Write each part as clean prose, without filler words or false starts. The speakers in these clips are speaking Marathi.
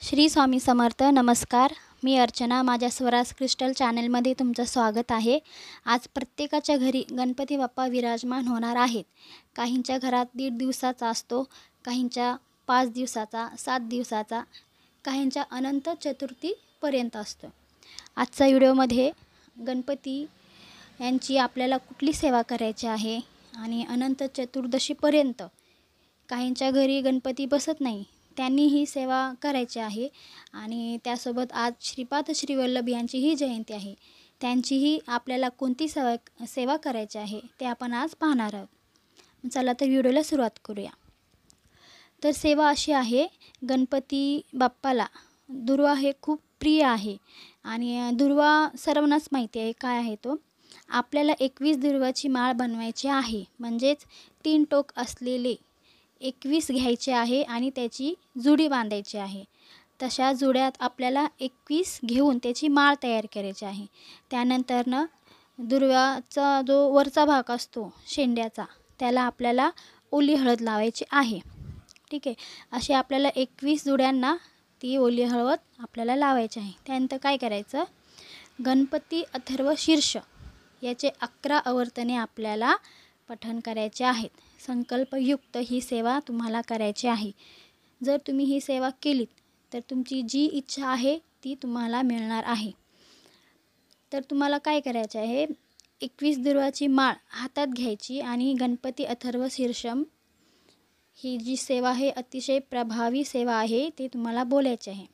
श्री स्वामी समर्थ. नमस्कार. मी अर्चना. माझ्या स्वराज क्रिस्टल चॅनलमध्ये तुमचं स्वागत आहे. आज प्रत्येकाच्या घरी गणपती बाप्पा विराजमान होणार आहेत. काहींच्या घरात 1.5 दिवसाचा असतो, काहींच्या 5 दिवसाचा, 7 दिवसाचा, काहींच्या अनंत चतुर्थीपर्यंत असतो. आजच्या व्हिडिओमध्ये गणपती यांची आपल्याला कुठली सेवा करायची आहे आणि अनंत चतुर्दशीपर्यंत काहींच्या घरी गणपती बसत नाही, त्यांनी ही सेवा करायची आहे. आणि त्यासोबत आज श्रीपाद श्रीवल्लभ यांचीही जयंती आहे. त्यांचीही आपल्याला कोणती सेवा करायची आहे ते आपण आज पाहणार आहोत. चला तर व्हिडिओला सुरुवात करूया. तर सेवा अशी आहे, गणपती बाप्पाला दुर्वा हे खूप प्रिय आहे. आणि दुर्वा सर्वांनाच माहिती आहे काय आहे तो. आपल्याला 21 दुर्वाची माळ बनवायची आहे, म्हणजेच 3 टोक असलेले 21 घ्यायचे आहे आणि त्याची जुडी बांधायची आहे. तशा जुड्यात आपल्याला 21 घेऊन त्याची माळ तयार करायची आहे. त्यानंतरनं दुर्वाचा जो वरचा भाग असतो शेंड्याचा, त्याला आपल्याला ओली हळद लावायची आहे. ठीक आहे. असे आपल्याला 21 जुड्यांना ती ओली हळद आपल्याला लावायची आहे. त्यानंतर काय करायचं, गणपती अथर्व शीर्ष याचे 11 आवर्तने आपल्याला पठण करायचे आहेत. संकल्पयुक्त ही सेवा तुम्हाला करायची आहे. जर तुम्ही ही सेवा केलीत तर तुमची जी इच्छा आहे ती तुम्हाला मिळणार आहे. तर तुम्हाला काय करायचे आहे, 21 दुर्वाची माळ हातात घ्यायची आणि गणपती अथर्व शीर्षम ही जी सेवा आहे, अतिशय प्रभावी सेवा आहे, ते तुम्हाला बोलायचे आहे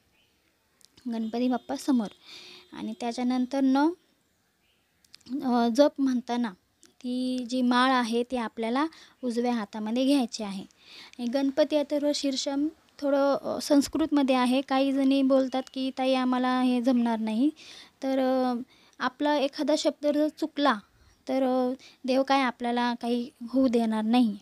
गणपती बाप्पा समोर. आणि त्याच्यानंतर जप म्हणताना ती जी माळ आहे ती आपल्याला उजव्या हातामध्ये घ्यायची आहे. गणपती अथर्व शीर्षम थोडं संस्कृतमध्ये आहे. काही जणी बोलतात की ताई आम्हाला हे जमणार नाही. तर आपला एखादा शब्द जर चुकला तर देव काय आपल्याला काही होऊ देणार नाही.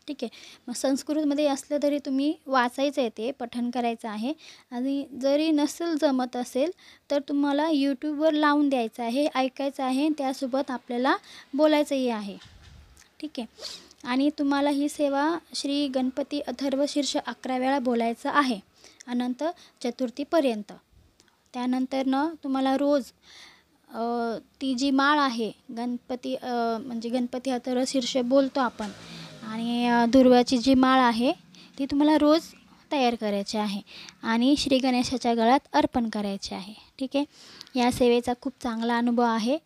ठीक आहे. मग संस्कृतमध्ये असलं तरी तुम्ही वाचायचं आहे, ते पठण करायचं आहे. आणि जरी नसेल जमत असेल तर तुम्हाला यूट्यूबवर लावून द्यायचं आहे, ऐकायचं आहे, त्यासोबत आपल्याला बोलायचंही आहे. ठीक आहे. आणि तुम्हाला ही सेवा श्री गणपती अथर्व शीर्ष 11 वेळा बोलायचं आहे अनंत चतुर्थीपर्यंत. त्यानंतरनं तुम्हाला रोज ती जी माळ आहे गणपती म्हणजे गणपती अथर्व शीर्ष बोलतो आपण, आणि दुर्वाची जी माळ आहे ती तुम्हाला रोज तयार करायची आहे आणि श्री गणेशाच्या गळ्यात अर्पण करायचे आहे. ठीक आहे. या सेवेचा खूप चांगला अनुभव आहे,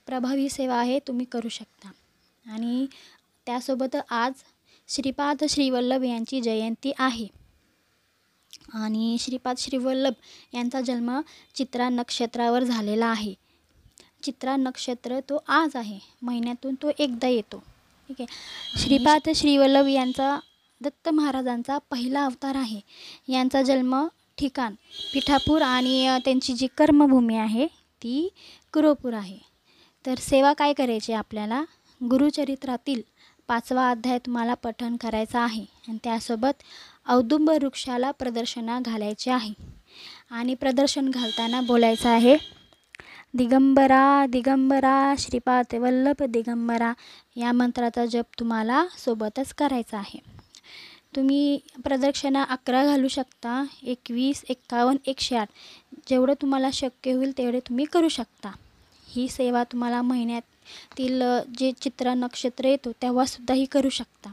प्रभावी सेवा आहे, तुम्ही करू शकता. आणि त्यासोबत आज श्रीपाद श्रीवल्लभ यांची जयंती आहे. आणि श्रीपाद श्रीवल्लभ यांचा जन्म चित्रा नक्षत्रावर झालेला आहे. चित्रा नक्षत्र तो आज आहे, महिन्यातून तो एकदा येतो. ठीक आहे. श्रीपाद श्रीवल्लभ यांचा दत्त महाराजांचा पहिला अवतार आहे. यांचा जन्म ठिकाण पिठापूर आणि त्यांची जी कर्मभूमी आहे ती कुरोपूर आहे. तर सेवा काय करायची आपल्याला, गुरुचरित्रातील 5वा अध्याय तुम्हाला पठण करायचा आहे आणि त्यासोबत औदुंब वृक्षाला प्रदर्शना घालायची आहे. आणि प्रदर्शन घालताना बोलायचं आहे, दिगंबरा दिगंबरा श्रीपाद वल्लभ दिगंबरा. या मंत्राचा जप तुम्हाला सोबतच करायचा आहे. तुम्ही प्रदक्षिणा 11 घालू शकता, 21, 51, 108 जेवढं तुम्हाला शक्य होईल तेवढे तुम्ही करू शकता. ही सेवा तुम्हाला महिन्यातील जे चित्रा नक्षत्र येतो तेव्हासुद्धा ही करू शकता.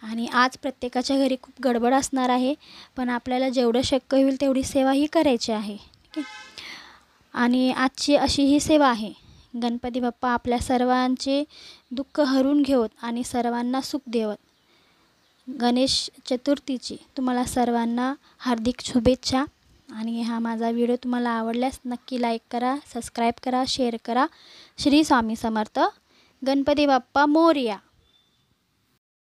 आणि आज प्रत्येकाच्या घरी खूप गडबड असणार आहे, पण आपल्याला जेवढं शक्य होईल तेवढी सेवा ही करायची आहे. ठीक आहे. आणि आजची अशी ही सेवा आहे. गणपती बाप्पा आपल्या सर्वांचे दुःख हरून घेवत आणि सर्वांना सुख देवत. गणेश चतुर्थीची तुम्हाला सर्वांना हार्दिक शुभेच्छा. आणि हा माझा व्हिडिओ तुम्हाला आवडल्यास नक्की लाईक करा, सबस्क्राईब करा, शेअर करा. श्री स्वामी समर्थ. गणपती बाप्पा मोरया.